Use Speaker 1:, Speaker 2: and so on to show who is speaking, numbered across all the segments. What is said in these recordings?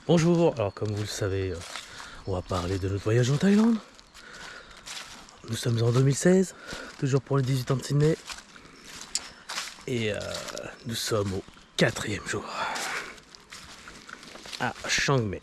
Speaker 1: Bonjour, alors comme vous le savez, on va parler de notre voyage en Thaïlande. Nous sommes en 2016, toujours pour les 18 ans de Sydney. Et nous sommes au 4e jour à Chiang Mai.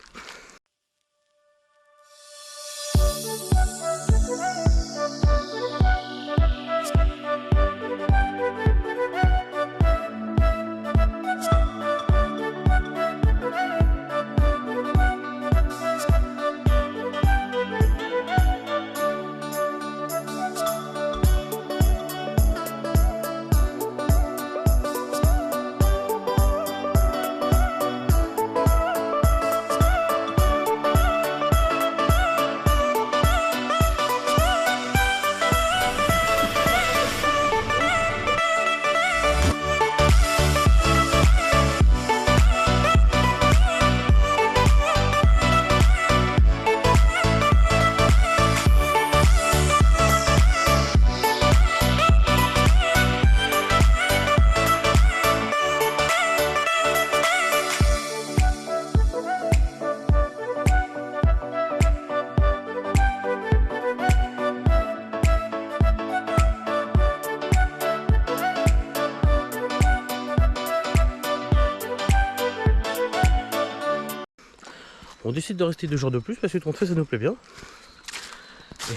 Speaker 1: On décide de rester 2 jours de plus parce que ce qu'on fait ça nous plaît bien.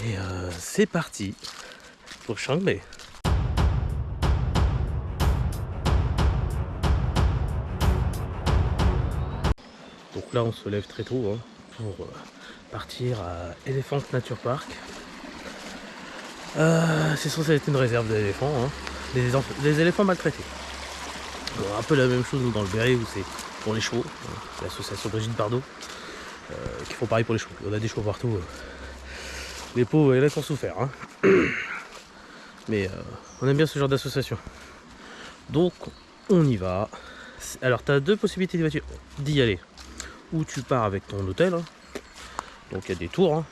Speaker 1: Et c'est parti pour Chiang Mai. Donc là on se lève très tôt pour partir à Elephant Nature Park. C'est censé être une réserve d'éléphants, des éléphants maltraités. Alors, un peu la même chose dans le Berry où c'est pour les chevaux, l'association Brigitte Bardot. Qui font pareil pour les chevaux. On a des chevaux partout. Les pauvres, il y en a qui ont souffert. Mais on aime bien ce genre d'association. Donc on y va. Alors tu as 2 possibilités d'y aller. Ou tu pars avec ton hôtel. Donc il y a des tours.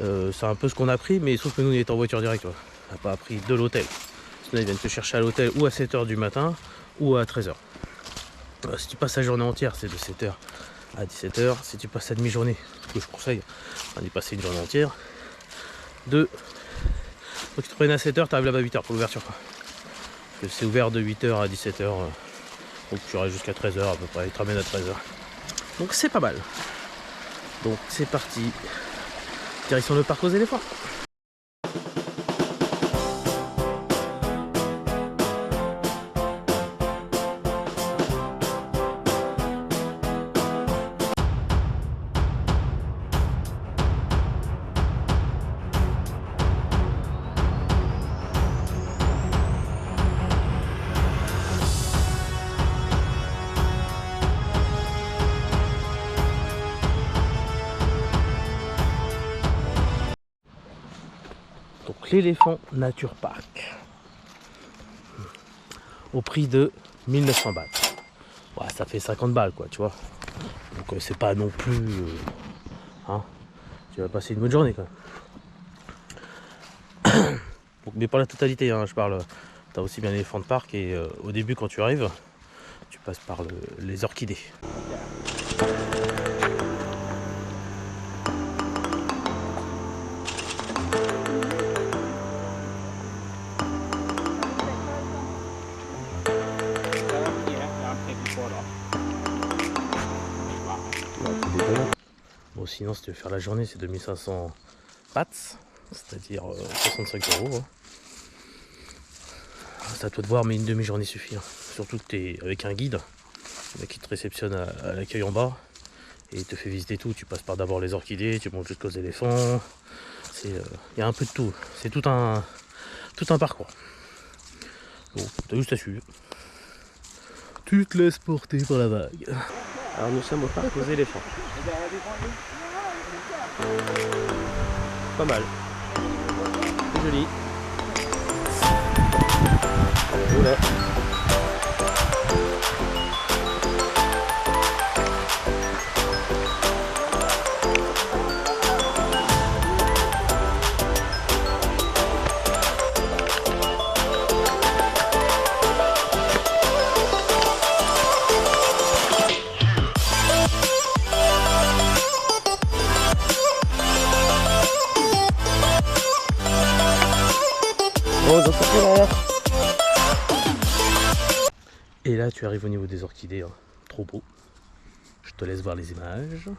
Speaker 1: C'est un peu ce qu'on a pris, mais sauf que nous on est en voiture directe. On n'a pas pris de l'hôtel. Sinon ils viennent te chercher à l'hôtel ou à 7 h du matin ou à 13 h. Si tu passes la journée entière, c'est de 7 h à 17 h. Si tu passes la demi-journée, ce que je conseille, d'y passer une journée entière. Donc tu te prennes à 7 h, tu arrives là-bas à 8 h pour l'ouverture. C'est ouvert de 8 h à 17 h. Donc tu restes jusqu'à 13 h à peu près, il te ramène à 13 h. Donc c'est pas mal. Donc c'est parti. Direction le parc aux éléphants. Donc l'Elephant Nature Park au prix de 1900 bahts. Ouais, ça fait 50 balles quoi, tu vois. Donc c'est pas non plus tu vas passer une bonne journée quand même. Donc, mais pas la totalité, je parle. Tu as aussi bien l'Elephant Park et au début quand tu arrives, tu passes par les orchidées. Bon, sinon, si tu veux faire la journée, c'est 2500 bahts, c'est-à-dire 65 €. C'est à toi de voir, mais une demi-journée suffit. Surtout que tu es avec un guide qui te réceptionne à l'accueil en bas et il te fait visiter tout. Tu passes par d'abord les orchidées, tu montes jusqu'aux éléphants. Il y a un peu de tout. C'est tout un parcours. Bon, t'as juste à suivre. Tu te laisses porter par la vague. Alors nous sommes au parc aux éléphants. Pas mal. C'est joli. Voilà. Et là, tu arrives au niveau des orchidées. Hein. Trop beau. Je te laisse voir les images.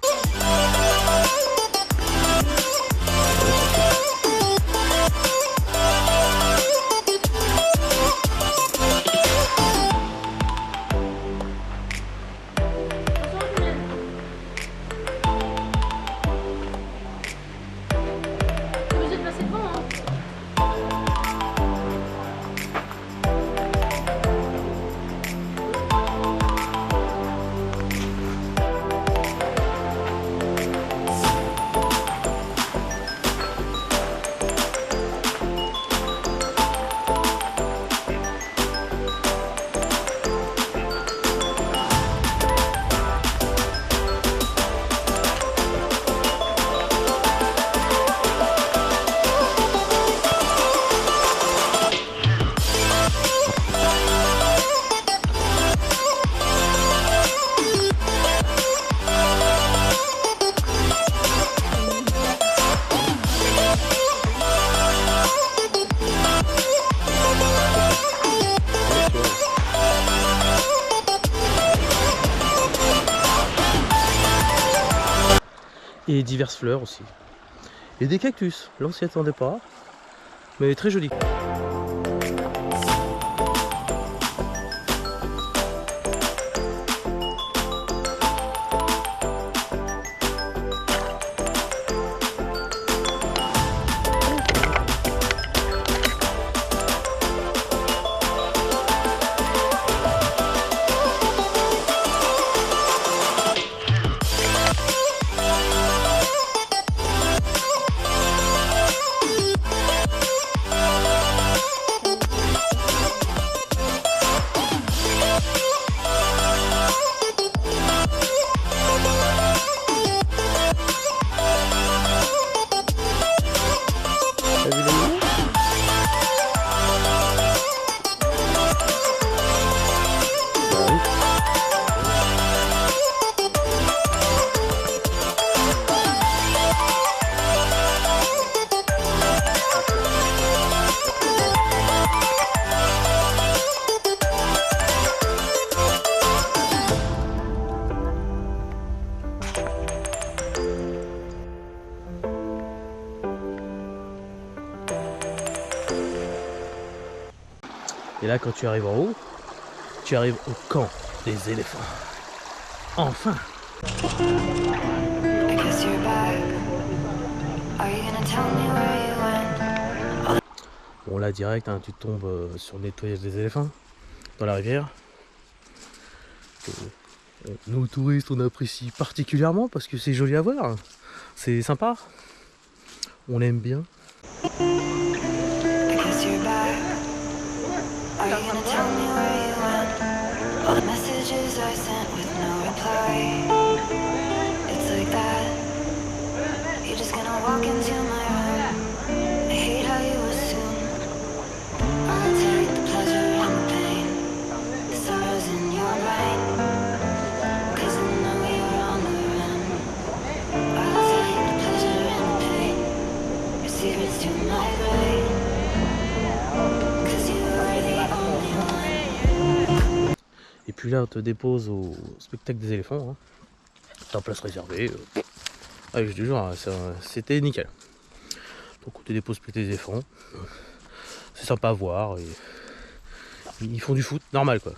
Speaker 1: Et diverses fleurs aussi. Et des cactus, là on s'y attendait pas, mais très joli. Et là, quand tu arrives en haut, tu arrives au camp des éléphants. Enfin! Bon là direct, hein, tu tombes sur le nettoyage des éléphants dans la rivière. Nous touristes on apprécie particulièrement parce que c'est joli à voir. C'est sympa. On aime bien. Et puis là on te dépose au spectacle des éléphants, hein. T'as place réservée. Ah, je te jure, c'était nickel. Donc on te dépose au spectacle des éléphants. C'est sympa à voir. Et ils font du foot, normal quoi.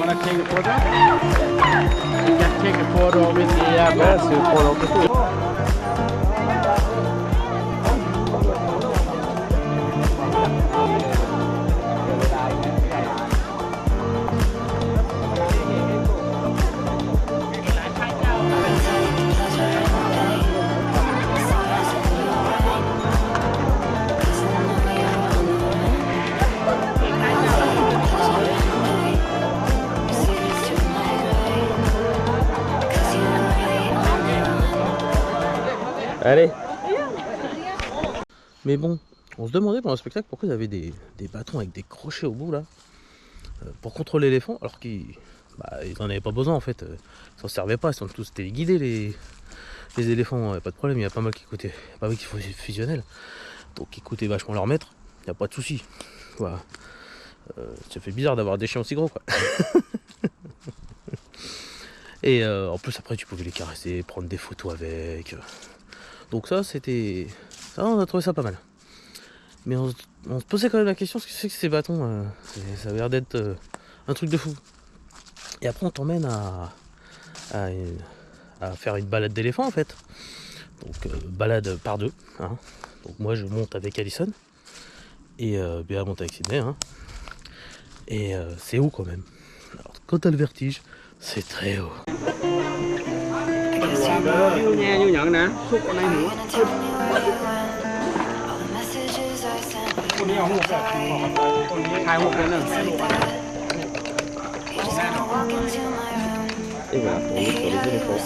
Speaker 2: want to take a photo? You can take a photo with the birds. You follow the food.
Speaker 1: Allez. Mais bon, on se demandait pendant le spectacle pourquoi ils avaient des bâtons avec des crochets au bout là pour contrôler l'éléphant, alors qu'ils n'en avaient pas besoin en fait. Ils s'en servaient pas, ils sont tous téléguidés les éléphants, pas de problème, il y a pas mal qui écoutaient, pas mal qui font fusionnel. Donc ils écoutaient vachement leur maître, il n'y a pas de souci. Voilà. Ça fait bizarre d'avoir des chiens aussi gros quoi. Et en plus après tu pouvais les caresser, prendre des photos avec. Donc ça c'était. Ça on a trouvé ça pas mal. Mais on se posait quand même la question, ce que c'est que ces bâtons, ça avait l'air d'être un truc de fou. Et après on t'emmène à faire une balade d'éléphant en fait. Donc balade par deux. Hein. Donc moi je monte avec Alison. Et Béa monte avec Sydney. Hein. Et c'est haut quand même. Alors quand t'as le vertige, c'est très haut. Et voilà, on est sur les éléphants.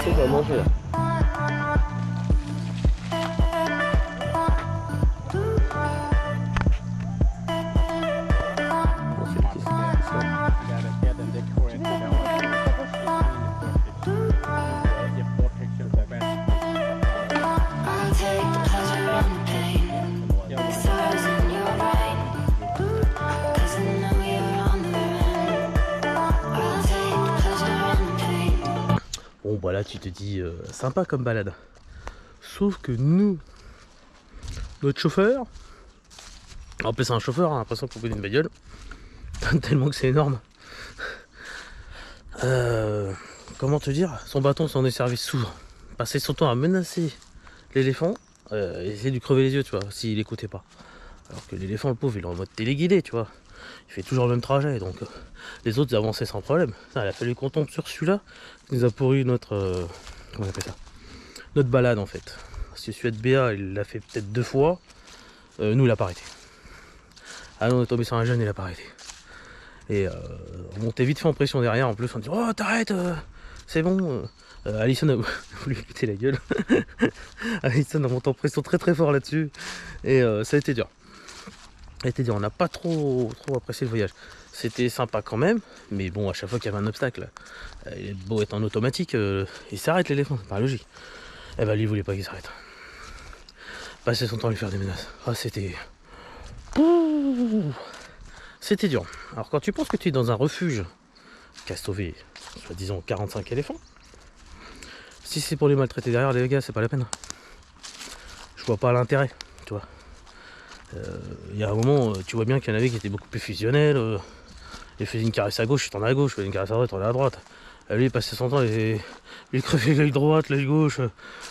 Speaker 1: On va manger là. Bon bah là tu te dis sympa comme balade. Sauf que nous, notre chauffeur, en plus c'est un chauffeur, on a l'impression qu'on connaît une bagnole, tellement que c'est énorme. Comment te dire, son bâton s'en est servi souvent. Passer son temps à menacer l'éléphant, essayer de lui crever les yeux, tu vois, s'il écoutait pas. Alors que l'éléphant, le pauvre, il est en mode téléguidé, tu vois. Il fait toujours le même trajet, donc les autres avançaient sans problème. Ça, il a fallu qu'on tombe sur celui-là, qui nous a pourri notre... comment on appelle ça, notre balade en fait. Parce que celui de Béa, il l'a fait peut-être 2 fois. Nous, il a pas arrêté. Ah non, on est tombé sur un jeune, il a pas arrêté. Et on montait vite fait en pression derrière, en plus on dit oh t'arrêtes, c'est bon. Alison a voulu lui péter la gueule. Alison a monté en pression très très fort là-dessus. Et ça a été dur. Ça a été dur, on n'a pas trop apprécié le voyage. C'était sympa quand même, mais bon, à chaque fois qu'il y avait un obstacle, il est beau être en automatique, il s'arrête l'éléphant, c'est pas logique. Et bah lui il voulait pas qu'il s'arrête. Passer son temps à lui faire des menaces. Ah c'était... C'était dur. Alors quand tu penses que tu es dans un refuge qui a sauvé, soi-disant 45 éléphants, si c'est pour les maltraiter derrière les gars, c'est pas la peine. Je vois pas l'intérêt, tu vois. Il y a un moment, tu vois bien qu'il y en avait qui étaient beaucoup plus fusionnels. Il faisait une caresse à gauche, il tournait à gauche, il faisait une caresse à droite, il tournait à droite. Lui il passait son temps, il crevait l'œil droite, l'œil gauche,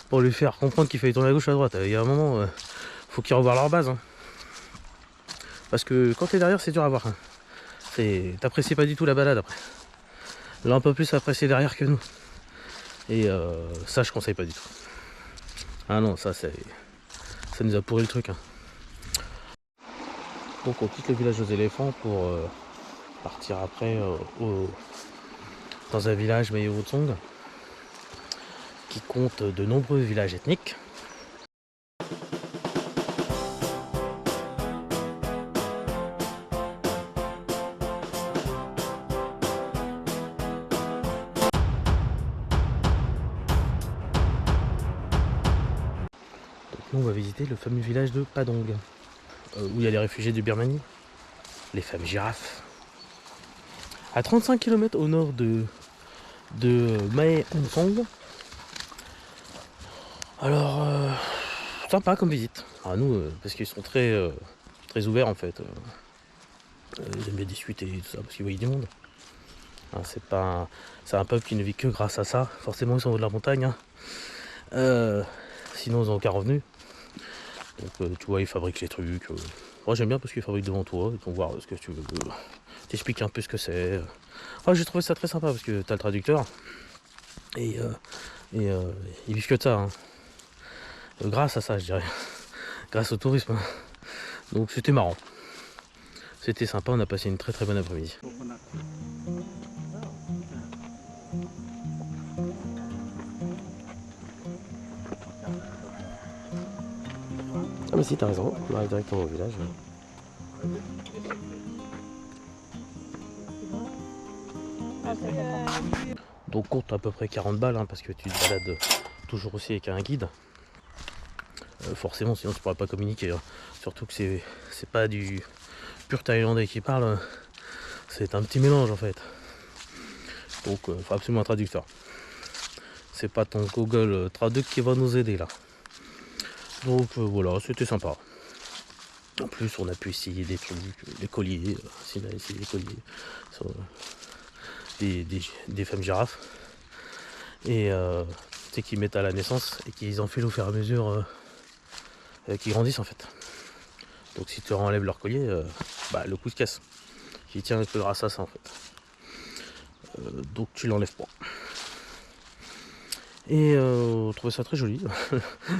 Speaker 1: pour lui faire comprendre qu'il fallait tourner à gauche, à droite. Il y a un moment, faut qu'ils revoient leur base. Hein. Parce que quand t'es derrière, c'est dur à voir. Hein. T'apprécies pas du tout la balade après. Là, un peu plus apprécier derrière que nous. Et ça, je conseille pas du tout. Ah non, ça nous a pourri le truc. Hein. Donc on quitte le village aux éléphants pour partir après dans un village Mayowotsong qui compte de nombreux villages ethniques. Donc nous on va visiter le fameux village de Padong où il y a les réfugiés de Birmanie, les fameux girafes. À 35 km au nord de Mae Hong Son. Alors, sympa comme visite. Ah, nous, parce qu'ils sont très ouverts en fait. Ils aiment bien discuter et tout ça, parce qu'ils voient du monde. Hein, c'est un peuple qui ne vit que grâce à ça. Forcément, ils sont en haut de la montagne. Hein. Sinon, ils n'ont aucun revenu. Donc, tu vois, ils fabriquent les trucs. Moi, j'aime bien parce qu'ils fabriquent devant toi. Ils vont voir ce que tu veux. T'expliques un peu ce que c'est. J'ai trouvé ça très sympa parce que t'as le traducteur. Et ils vivent que de ça. Hein. Grâce à ça, je dirais. Grâce au tourisme. Donc, c'était marrant. C'était sympa. On a passé une très très bonne après-midi. Ah mais si, t'as raison, on arrive directement au village. Donc compte à peu près 40 balles hein, parce que tu te balades toujours aussi avec un guide. Forcément sinon tu pourras pas communiquer. Hein. Surtout que c'est pas du pur thaïlandais qui parle, c'est un petit mélange en fait. Donc il faut absolument un traducteur. C'est pas ton Google Traduc qui va nous aider là. Donc voilà, c'était sympa. En plus, on a pu essayer des trucs, des colliers, on a essayé des colliers, sur, des femmes girafes, et tu sais qu'ils mettent à la naissance et qu'ils enfilent au fur et à mesure qu'ils grandissent en fait. Donc si tu enlèves leur collier, le cou se casse. Qui tient que grâce à ça en fait. Donc tu l'enlèves pas. Et on trouvait ça très joli.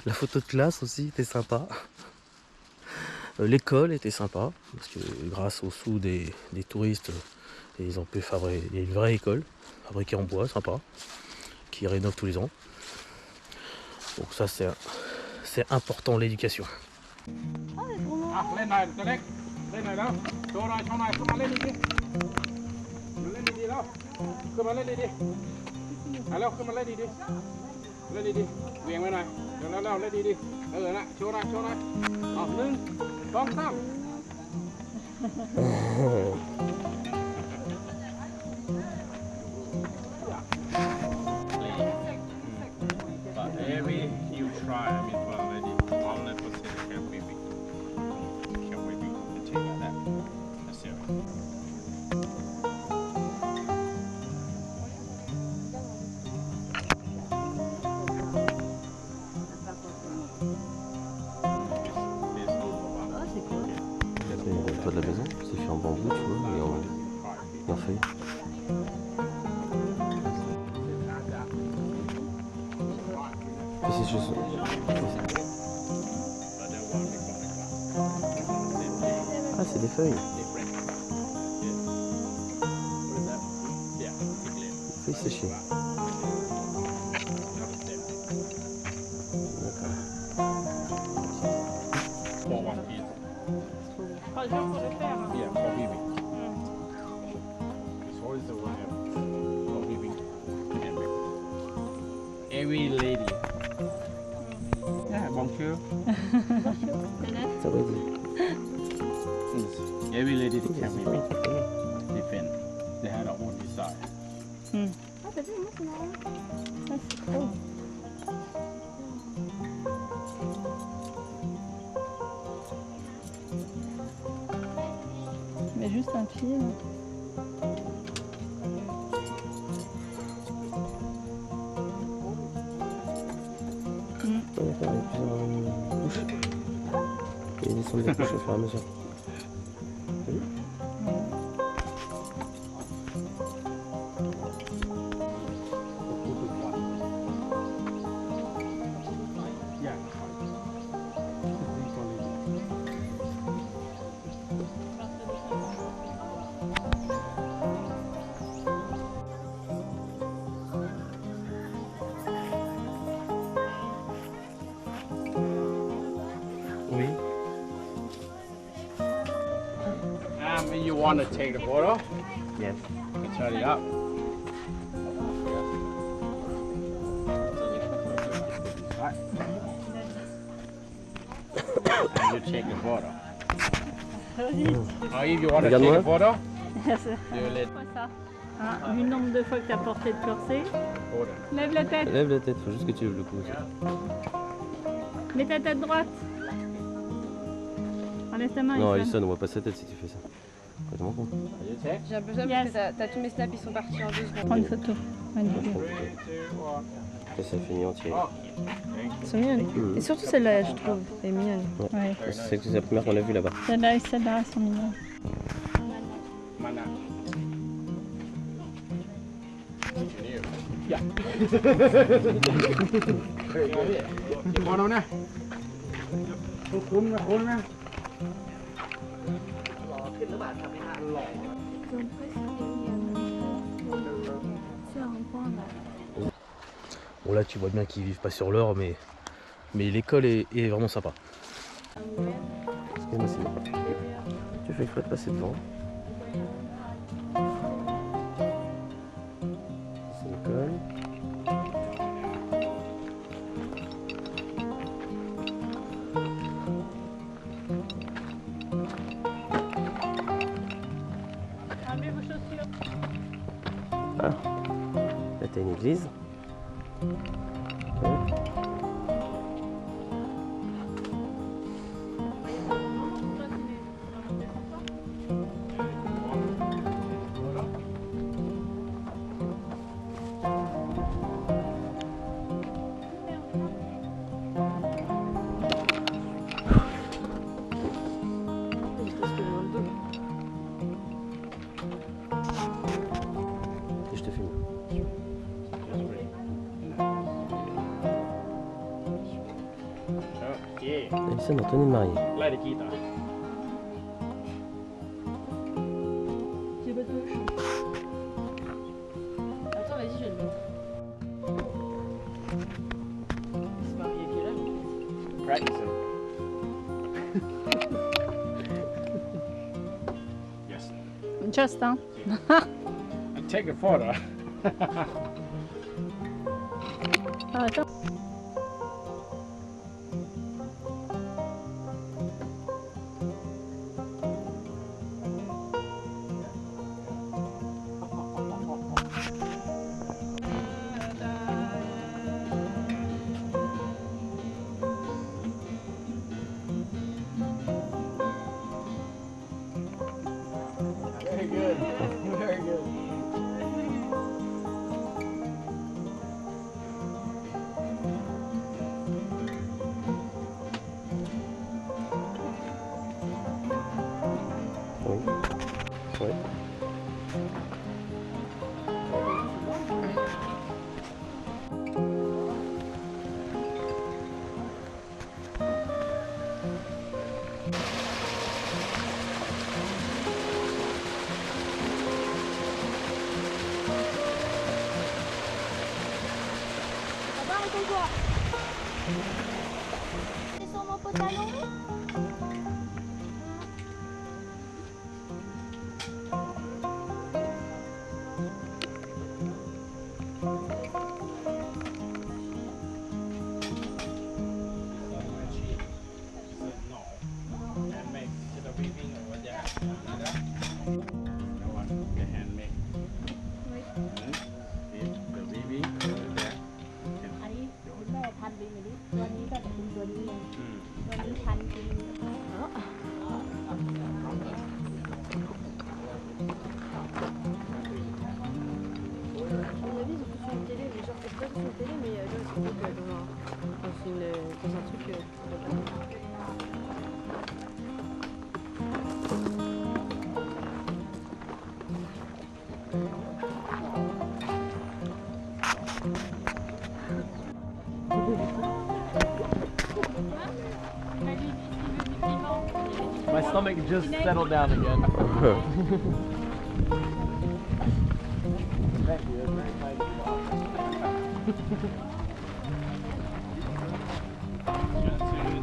Speaker 1: La photo de classe aussi était sympa. L'école était sympa, parce que grâce aux sous des touristes, ils ont pu fabriquer une vraie école, fabriquée en bois, sympa, qui rénove tous les ans. Donc ça c'est important l'éducation. Le toit de la maison, c'est fait en bambou, tu vois, et en feuilles. Et c'est juste... Ah, c'est des feuilles. Feuilles séchées. D'accord.
Speaker 3: Pas dur pour le faire. Hein.
Speaker 2: Yeah, for weaving. This one is the one for weaving. Every lady. Yeah, bonjour.
Speaker 1: Ça va dire.
Speaker 2: Every lady they can weave it. Different. They had their own design.
Speaker 3: Ah, t'as vu, moi c'est marrant. Ça c'est trop. Mais juste un fil.
Speaker 1: D'accord, avec plusieurs couches. Et descendre des couches au fur et à mesure.
Speaker 2: Yeah.
Speaker 1: Oui.
Speaker 2: You want to take the photo?
Speaker 1: Yes.
Speaker 2: Turn it up. Right. And you take the photo. Or if you want to take
Speaker 1: Regarde-moi.
Speaker 2: a photo,
Speaker 3: C'est
Speaker 2: you let
Speaker 3: quoi ça? Hein, vu le nombre de fois que t'as porté le corset.
Speaker 2: photo.
Speaker 3: Lève la tête.
Speaker 1: Lève la tête, faut juste que tu lèves le cou.
Speaker 3: Mets ta tête droite. Enlève ta main.
Speaker 1: Non,
Speaker 3: Ethan.
Speaker 1: Alison, on voit pas sa tête si tu fais ça. Complètement con.
Speaker 2: You take.
Speaker 4: J'ai un peu ça
Speaker 3: Yes.
Speaker 4: parce que t'as tous mes snaps, ils sont partis en 2 secondes.
Speaker 3: Prends une photo. Magnifique.
Speaker 2: 3, 2, 1.
Speaker 1: Après, ça finit entier.
Speaker 4: Ils sont mignonnes. Et surtout celle-là, je trouve, elle est mignonne.
Speaker 3: Ouais.
Speaker 1: C'est la première qu'on a vue là-bas.
Speaker 3: Celle-là et celle-là, elles sont mignonnes.
Speaker 2: Mana. Yeah. Photo nè. Cuốn nè.
Speaker 1: Bon là tu vois bien qu'ils vivent pas sur l'or mais l'école est vraiment sympa. Et moi, c'est bon. Tu fais exprès de passer devant. C'est l'école.
Speaker 3: Enlevez vos chaussures.
Speaker 1: Ah, là t'as une église. Ouais. Et je te filme.
Speaker 2: Yeah.
Speaker 1: Alison en tenue de mariée.
Speaker 2: Play the guitar.
Speaker 4: J'ai pas de touche. Attends, vas-y, je vais le mettre. C'est marié quel âge?
Speaker 2: Practicing. Yes.
Speaker 3: Just, hein.
Speaker 2: And take a photo.
Speaker 3: Ah, attends.
Speaker 2: Very good. Very good.
Speaker 1: Oui. Ouais.
Speaker 3: toi. C'est sur mon pantalon.
Speaker 4: Dans un truc.
Speaker 2: My stomach just settled down again. Thank you. That's very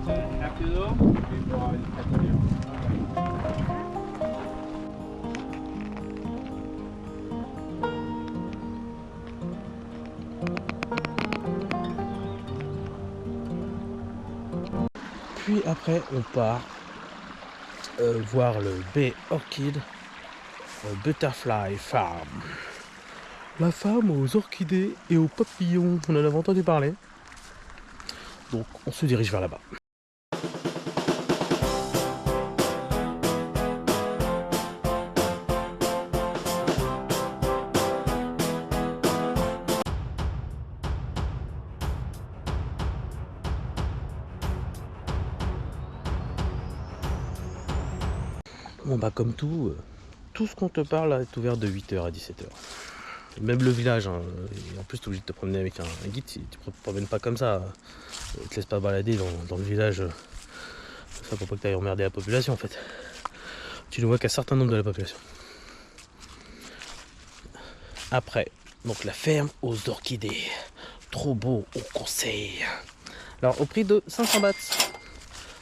Speaker 2: kind of
Speaker 1: Puis après, on part voir le Bay Orchid Butterfly Farm. La femme aux orchidées et aux papillons, on en avait entendu parler. Donc on se dirige vers là-bas. Bon bah comme tout ce qu'on te parle là est ouvert de 8h à 17h. Même le village, hein, et en plus tu es obligé de te promener avec un guide, si tu ne te promènes pas comme ça, tu te laisses pas balader dans le village, ça pour pas que tu ailles emmerder la population en fait. Tu ne vois qu'un certain nombre de la population. Après, donc la ferme aux orchidées, trop beau, on conseille. Alors au prix de 500 bahts,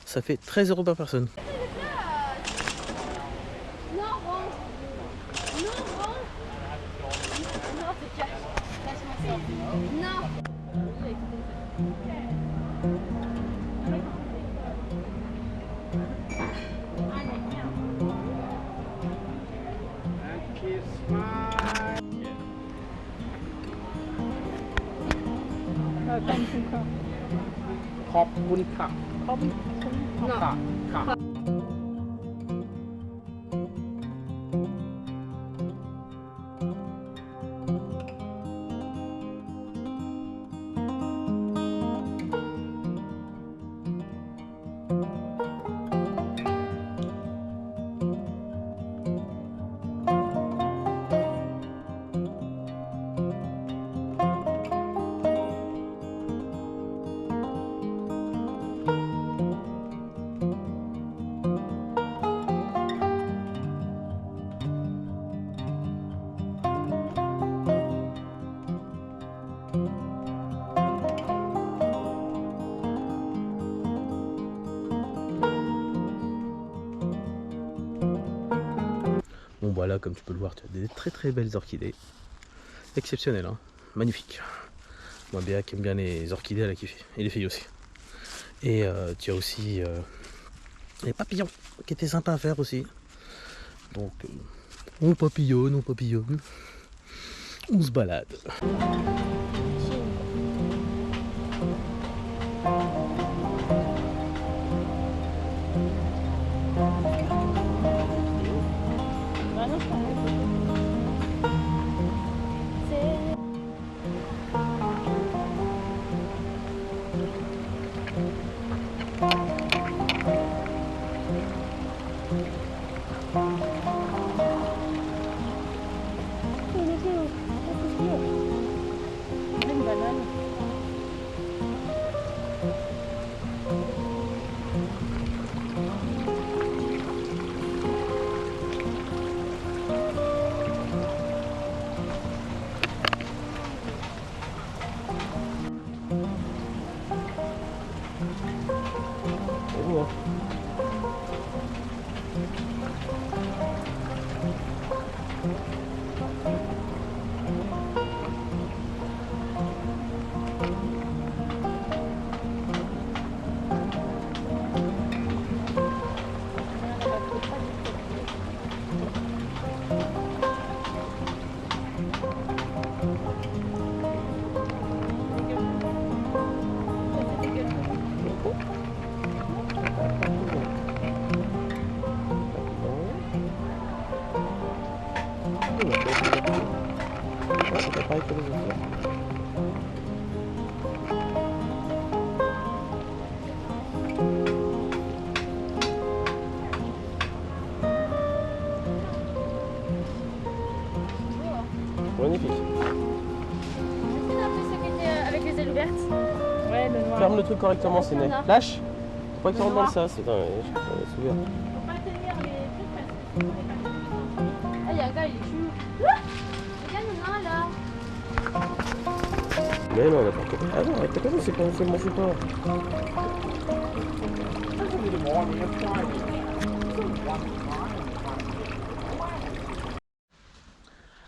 Speaker 1: ça fait 13 € par personne. Bon voilà, comme tu peux le voir, tu as des très très belles orchidées. Exceptionnelles, hein, magnifiques. Moi Béa qui aime bien les orchidées, elle a kiffé. Et les filles aussi. Et tu as aussi les papillons qui étaient sympas à faire aussi. Donc on papillonne, on se balade.
Speaker 2: c'est pas pareil que les autres. Magnifique.
Speaker 3: Avec les ailes ouvertes.
Speaker 4: Ouais, le noir.
Speaker 2: Ferme le truc correctement, c'est net.
Speaker 3: Non.
Speaker 2: Lâche. Faut pas qu'il rentre dans le sas. Attends, je peux ouvert.
Speaker 3: Faut pas tenir les trucs. Ah, il y a un gars, il est chelou. Regarde, il y en a un là.
Speaker 2: Mais non, on a pas compris. Ah non, t'as pas vu, c'est mon support.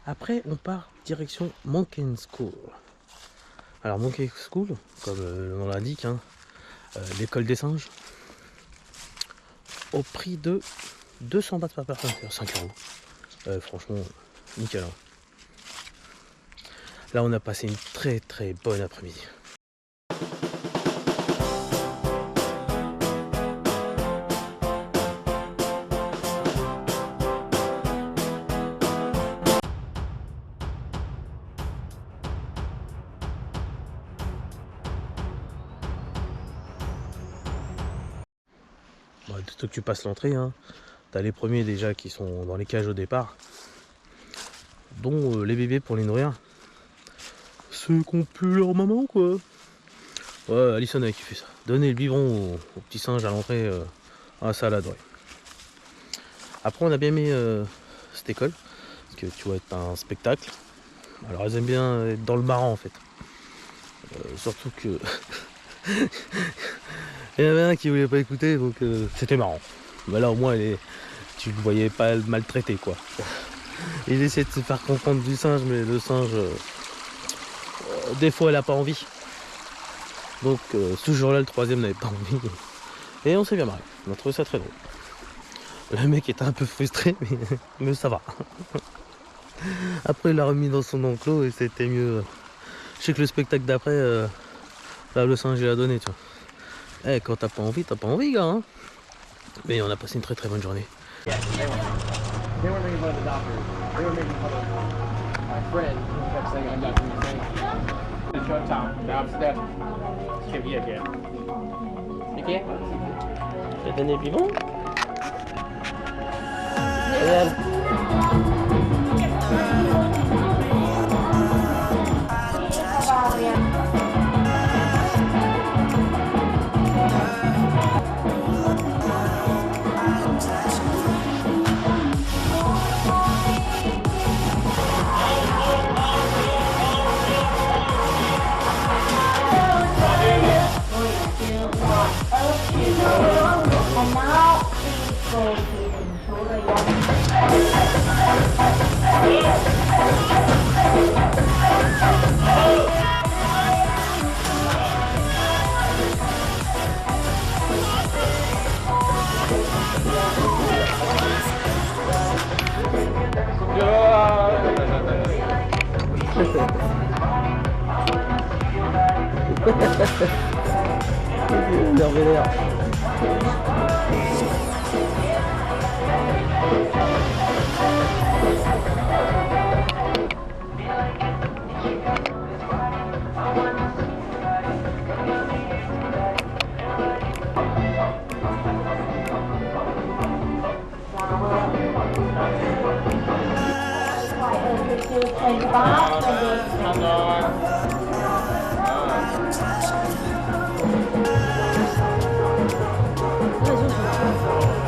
Speaker 1: Après, on part direction Monkey School. Alors, Monkey School, comme le nom l'indique, hein, l'école des singes, au prix de 200 bahts par personne, c'est-à-dire 5 euros. Franchement, nickel. Hein. Là, on a passé une très très bonne après-midi. Bon, dès que tu passes l'entrée, hein, tu as les premiers déjà qui sont dans les cages au départ, dont les bébés pour les nourrir. Ceux qui ont pu leur maman, quoi. Ouais, Alison a kiffé ça. Donner le biberon aux petits singes à l'entrée, ça elle a adoré. Après, on a bien aimé cette école, parce que tu vois, c'est un spectacle. Alors, elles aiment bien être dans le marrant en fait. Surtout que il y en avait un qui voulait pas écouter, donc c'était marrant. Mais là, au moins, tu le voyais pas le maltraiter, quoi. Il essaie de se faire comprendre du singe, mais le singe, des fois, elle a pas envie. Donc, ce jour-là, le troisième n'avait pas envie. Et on s'est bien marré. On a trouvé ça très drôle. Le mec était un peu frustré, mais ça va. Après, il l'a remis dans son enclos et c'était mieux. Je sais que le spectacle d'après, là, le singe, il a donné, tu vois. Eh, quand t'as pas envie, gars. Hein. Mais on a passé une très très bonne journée.
Speaker 2: They weren't making fun of the doctor. They were making fun of my friend who kept saying I'm not doing the same. The shut down. Now I'm Steph. Skip you again. Ok?
Speaker 1: T'as donné le biberon? Regarde.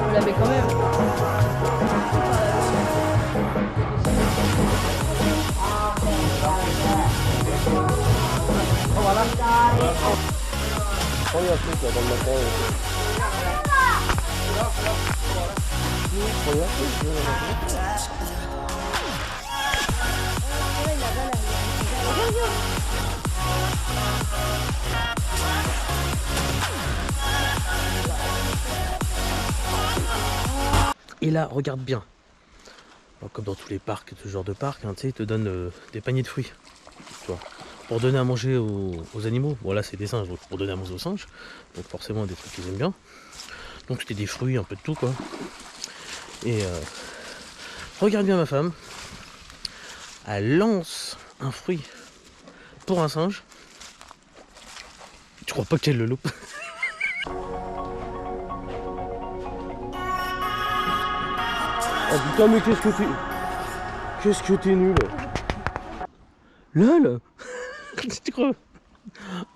Speaker 4: Vous l'avez quand même.
Speaker 2: Oh, il y a un truc là dans le matin. Oh, il y a un truc.
Speaker 1: Et là, regarde bien. Alors, comme dans tous les parcs, ce genre de parc, hein, tu sais, ils te donnent des paniers de fruits. Tu vois, pour donner à manger aux animaux. Bon, là, c'est des singes, donc pour donner à manger aux singes. Donc, forcément, des trucs qu'ils aiment bien. Donc, c'était des fruits, un peu de tout, quoi. Et regarde bien ma femme. Elle lance un fruit pour un singe. Tu crois pas qu'elle le loupe? Oh putain, mais qu'est-ce que t'es... Qu'est-ce que t'es nul. Lol. Tu crois?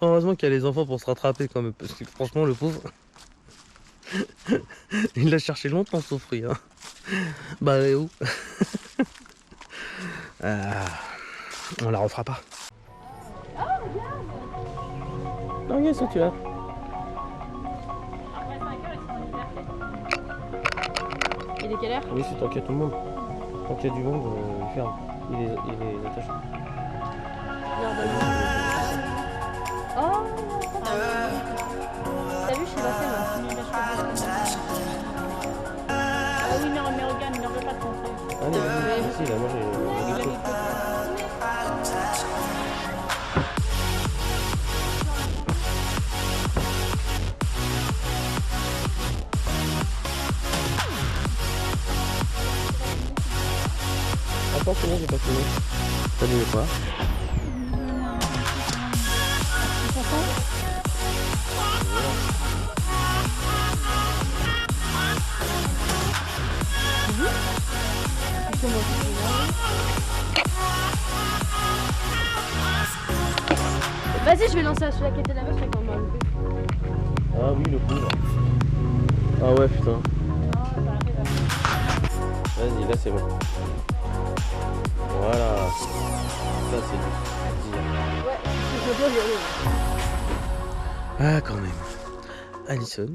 Speaker 1: Heureusement qu'il y a les enfants pour se rattraper quand même, parce que franchement le pauvre... Il l'a cherché longtemps son fruit. Hein. Bah et où? On la refera pas.
Speaker 3: Oh, regarde.
Speaker 1: Non, regarde ça tu as.
Speaker 3: Après 5 heures, ils sont en liberté. Il est quelle heure?
Speaker 1: Oui, c'est tant qu'il y a tout le monde. Tant qu'il y a du monde, il ferme. Il les attache.
Speaker 3: Oh, t'as vu, je suis lancée moi.
Speaker 4: Ah oui, non, mais regarde, il n'en veut pas de ton frère.
Speaker 1: Allez, vas-y, ici, là, moi j'ai quelque chose. Attends, c'est bon, j'ai pas fini. T'as dit quoi?
Speaker 3: Vas-y, je vais lancer celui-là qui était là-bas, je sais qu'on m'a loupé.
Speaker 1: Ah oui, le pauvre. Ah ouais, putain. Vas-y, là c'est bon. Voilà. Ça c'est du dire.
Speaker 3: Ouais, je dois y aller.
Speaker 1: Ah, quand même. Alison,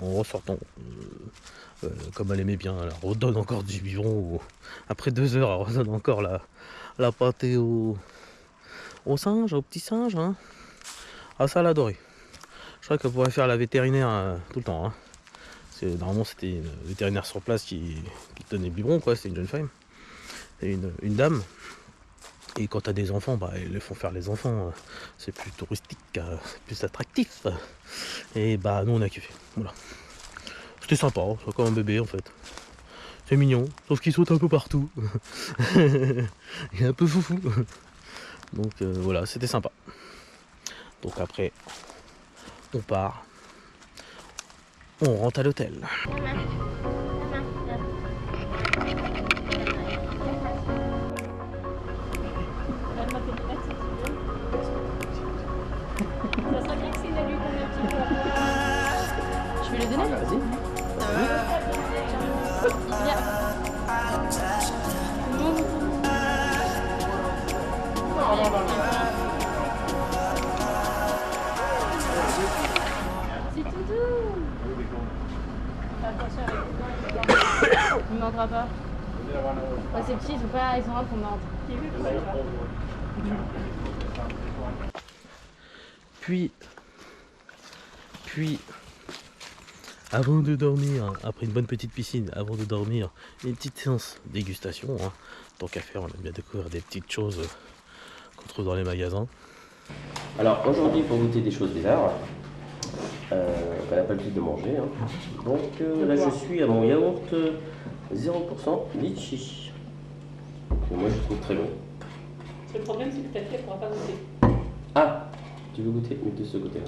Speaker 1: en ressortant, comme elle aimait bien, elle redonne encore du biberon. Après 2 heures, elle redonne encore la pâtée au singe, au petit singe. Hein. Ah, ça, elle adorait. Je crois qu'elle pourrait faire la vétérinaire tout le temps. Hein. Normalement, c'était une vétérinaire sur place qui donnait le biberon, quoi. C'était une jeune femme. C'est une dame. Et quand t'as des enfants, bah, ils les font faire les enfants. C'est plus touristique, c'est plus attractif. Et bah, nous, on a kiffé. Voilà. C'était sympa, c'est comme un bébé, en fait. C'est mignon, sauf qu'il saute un peu partout. Il est un peu foufou. Donc, voilà, c'était sympa. Donc après, on part. On rentre à l'hôtel.
Speaker 4: Elle m'a fait des maths, si tu veux. Ça serait bien que c'est une alu qu'on met un petit peu à
Speaker 3: Je vais le donner?
Speaker 1: Vas-y.
Speaker 3: Viens. C'est tout doux.
Speaker 4: Fais attention avec
Speaker 3: Il ne mordra pas. Ouais, ces petits, ils sont rares pour mordre.
Speaker 1: Puis, avant de dormir, après une bonne petite piscine, avant de dormir, une petite séance dégustation. Hein. Tant qu'à faire, on aime bien découvrir des petites choses qu'on trouve dans les magasins. Alors aujourd'hui, pour goûter des choses bizarres, elle n'a pas le but de manger. Hein. Donc là, je suis à mon yaourt 0% litchi. Que moi, je trouve très bon.
Speaker 4: Le problème, c'est que ta fille ne pourra pas goûter.
Speaker 1: Ah, tu veux goûter? Mais de ce côté-là.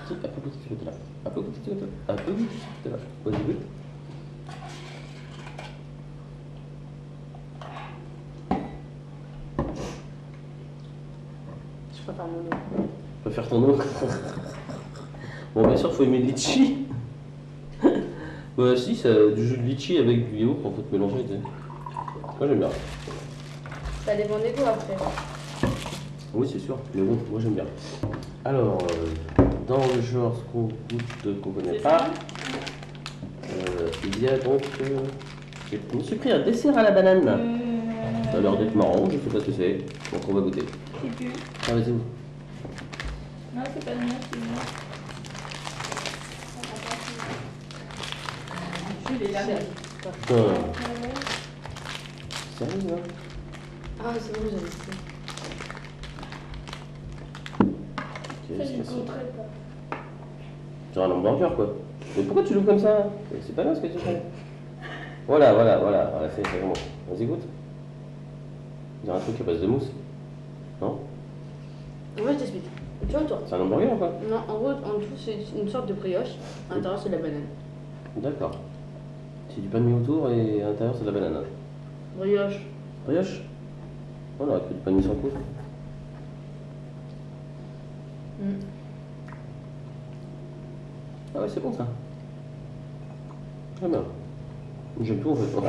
Speaker 1: Si, un peu goûter de ce côté-là. Un peu goûter de ce côté-là. Un peu goûter de ce côté-là. Vas-y, goûte.
Speaker 4: Je préfère mon eau.
Speaker 1: Tu peux faire ton eau. Bon, bien sûr, il faut aimer le litchi. Bah, si, c'est du jus de litchi avec du yaourt, en fait, mélangé. Moi, j'aime bien.
Speaker 3: Ça dépend des goûts après.
Speaker 1: Oui, c'est sûr, mais bon, moi j'aime bien. Alors, dans le genre ce qu'on goûte, qu'on connaît pas, il y a donc. Je me suis pris un dessert à la banane. Ça a l'air d'être marrant, je sais pas ce que c'est. Donc on va goûter.
Speaker 4: C'est plus.
Speaker 1: Ah, vas-y.
Speaker 4: Non, c'est pas le mien, c'est le mien. Je l'ai là.
Speaker 1: Putain. Sérieux, là?
Speaker 3: Ah, c'est bon, j'avais fait.
Speaker 1: Qu'est-ce que c'est? Genre un hamburger, quoi. Mais pourquoi tu l'ouvres comme ça? C'est pas bien ce que tu fais. Voilà, c'est bon. Vas-y, goûte. On dirait un truc à base de mousse. Non?
Speaker 3: Ouais, je t'explique. Tu vois, toi?
Speaker 1: C'est un hamburger ou quoi?
Speaker 3: Non, en gros, en dessous, c'est une sorte de brioche. À l'intérieur, c'est de la banane.
Speaker 1: D'accord. C'est du pain de mie autour et à l'intérieur c'est de la banane.
Speaker 3: Brioche.
Speaker 1: Brioche? Oh, on aurait pris du pain de mie sans coup. Ah ouais, c'est bon ça. Très bien. J'aime tout en fait. Un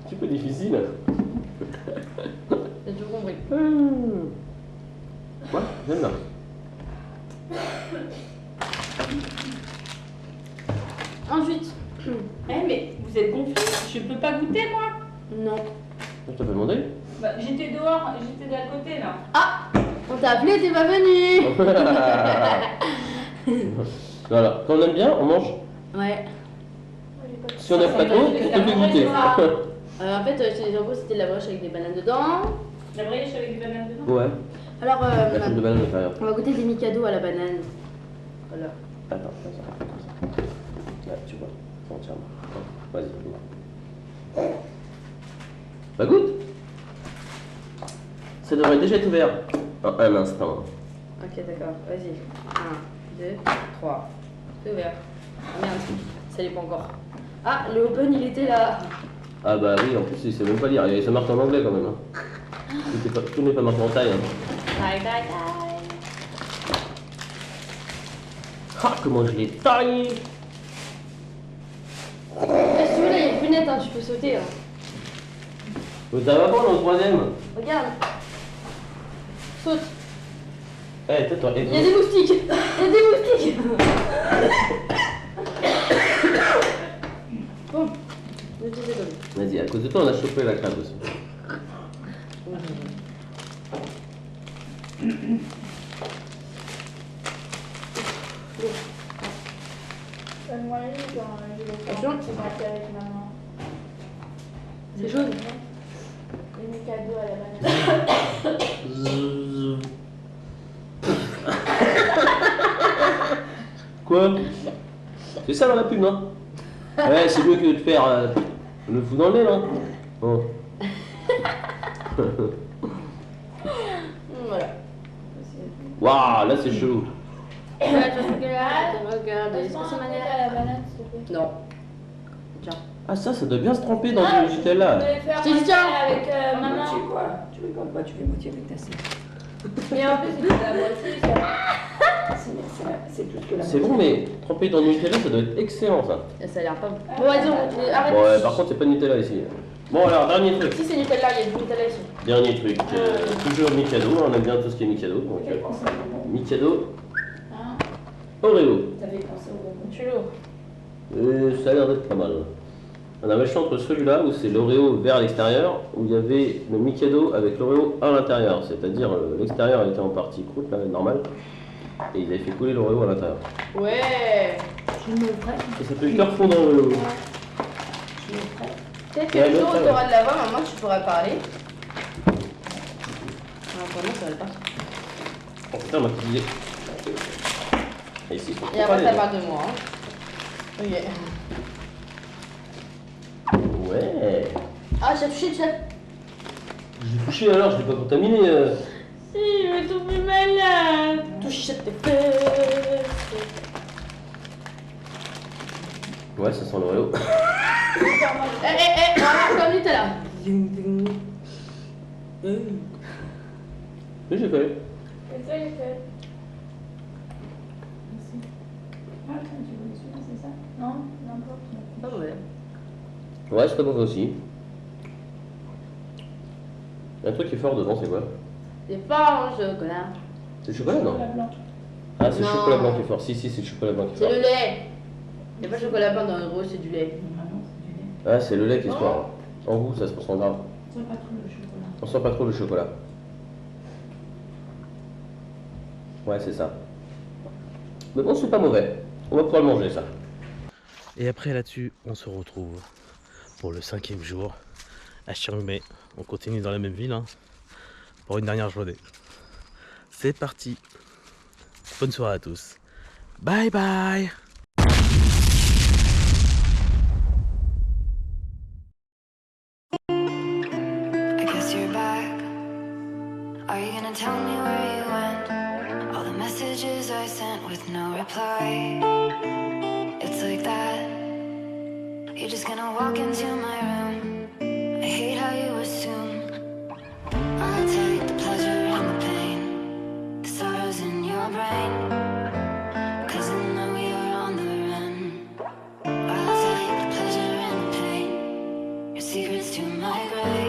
Speaker 1: petit peu difficile.
Speaker 3: J'ai tout compris.
Speaker 1: Ouais, j'aime bien.
Speaker 3: Ensuite.
Speaker 4: Eh, mais vous êtes gonflé, je peux pas goûter moi.
Speaker 3: Non.
Speaker 1: Je t'ai pas demandé?
Speaker 4: Bah, j'étais dehors, j'étais d'à côté là.
Speaker 3: On t'a appelé, t'es pas venu.
Speaker 1: Voilà, quand on aime bien, on mange.
Speaker 3: Ouais.
Speaker 1: Si on n'aime pas trop, on te fait goûter.
Speaker 3: En fait, en gros, c'était de la brioche avec des bananes dedans.
Speaker 4: La brioche avec des bananes dedans.
Speaker 1: Ouais,
Speaker 3: Alors,
Speaker 1: la pomme de banane à l'intérieur.
Speaker 3: on va goûter des Mikado à la banane. Voilà.
Speaker 1: Attends, là, tu vois, c'est entièrement. Vas-y, goûte. Bah goûte. Ça devrait déjà être ouvert. En un instant.
Speaker 3: Ok, d'accord, vas-y. 1, 2, 3. C'est ouvert. Ah merde, ça l'est pas encore. Ah, le open, il était là.
Speaker 1: Ah bah oui, en plus il sait même pas lire, il se marque en anglais quand même. Hein. Tout n'est pas marqué en taille. Hein.
Speaker 3: Bye, bye, bye.
Speaker 1: Ah, comment je l'ai taillé!
Speaker 3: Si tu veux, là, il y a une fenêtre, hein, tu peux sauter. Hein.
Speaker 1: Mais ça va pas dans le troisième?
Speaker 3: Regarde. Saute.
Speaker 1: Eh, tais-toi.
Speaker 3: Il y a des moustiques. Il y a des moustiques. Bon. Ne te désolé.
Speaker 1: Vas-y, à cause de toi, on a chopé la crème aussi.
Speaker 4: Moi, je vais
Speaker 3: Attention.
Speaker 4: avec maman.
Speaker 3: C'est jaune.
Speaker 4: Les Mikado à la banane.
Speaker 1: Quoi? C'est ça dans la pub, non? Ouais, c'est mieux que de faire le fou dans le nez, non? Oh.
Speaker 3: Voilà.
Speaker 1: Waouh, là c'est chelou.
Speaker 3: Regarde, est-ce que c'est ma
Speaker 4: à la banane, s'il te plaît.
Speaker 3: Non. Tiens.
Speaker 1: Ah ça doit bien se tremper dans du Nutella.
Speaker 4: faire
Speaker 3: Je te dis, tiens.
Speaker 4: avec maman.
Speaker 5: Tu rigoles pas, tu fais moitié avec ta sœur.
Speaker 4: Mais en plus, c'est la moitié.
Speaker 5: C'est plus que la
Speaker 1: C'est bon, mais tremper dans du Nutella, ça doit être excellent ça.
Speaker 3: Ça a l'air pas bon. Bon, vas-y, arrête.
Speaker 1: Bon, ouais, par contre, c'est pas de Nutella ici. Bon, alors, dernier truc.
Speaker 3: Si c'est Nutella, il y a du Nutella ici.
Speaker 1: Dernier truc. Toujours Mikado, on aime bien tout ce qui est Mikado. Donc, Mikado, Oreo.
Speaker 4: T'avais pensé au bonbon. Je suis lourd.
Speaker 1: Ça a l'air d'être pas mal. On avait le choix entre celui-là où c'est l'Oreo vert à l'extérieur, où il y avait le Mikado avec l'Oreo à l'intérieur. C'est-à-dire l'extérieur était en partie croûte, là, normal. Et ils avaient fait couler l'Oreo à l'intérieur.
Speaker 3: Ouais.
Speaker 5: Je me ferai.
Speaker 1: Et ça fait cœur fondant l'Oreo.
Speaker 5: Je me ferai.
Speaker 3: Peut-être que
Speaker 1: Ouais,
Speaker 3: le jour où
Speaker 1: ça
Speaker 3: tu
Speaker 1: va.
Speaker 3: auras de la voix, maman, tu pourras parler. Ah, pour moi, ça va le faire.
Speaker 1: Oh putain, ma petite idée. Et ici, faut
Speaker 3: Et après,
Speaker 1: parler,
Speaker 3: ça
Speaker 1: là.
Speaker 3: parle de moi. Hein. Ok.
Speaker 1: Ouais.
Speaker 3: Ah, j'ai touché le chef.
Speaker 1: J'ai touché alors, je l'ai pas contaminé.
Speaker 3: Si, je vais tomber malade. Touche tes fesses.
Speaker 1: Ouais, ça sent l'Oreo.
Speaker 3: On va faire comme Nutella.
Speaker 1: Mais j'ai fait.
Speaker 4: Et toi, il fait. Merci. Ah, attends, tu veux celui-là, c'est ça? Non, n'importe.
Speaker 3: Pas mauvais.
Speaker 1: Ouais, c'est pas mauvais aussi. Un truc qui est fort devant, c'est quoi?
Speaker 3: C'est fort, le chocolat.
Speaker 1: C'est le chocolat, non?
Speaker 4: La blanc.
Speaker 1: Ah, c'est le
Speaker 3: Non.
Speaker 1: chocolat blanc qui est fort. Si, c'est le chocolat blanc qui est
Speaker 3: C'est
Speaker 1: fort.
Speaker 3: le lait. Il n'y a pas de chocolat blanc dans le gros, c'est du lait.
Speaker 4: Vraiment, c'est du lait.
Speaker 1: Ah, c'est le lait qui est fort. En goût, ça se ressent grave.
Speaker 4: Ça pas trop le chocolat.
Speaker 1: On sent pas trop le chocolat. Ouais, c'est ça. Mais bon, c'est pas mauvais. On va pouvoir le manger, ça. Et après, là-dessus, on se retrouve pour le 5e jour à Chiang Mai. On continue dans la même ville, hein, pour une dernière journée. C'est parti. Bonne soirée à tous. Bye bye.
Speaker 6: tell me where you went. All the messages I sent with no reply. It's like that. You're just gonna walk into my room. I hate how you assume I'll take the pleasure and the pain, the sorrows in your brain, 'cause I know you're on the run. I'll take the pleasure and the pain, your secrets to my grave.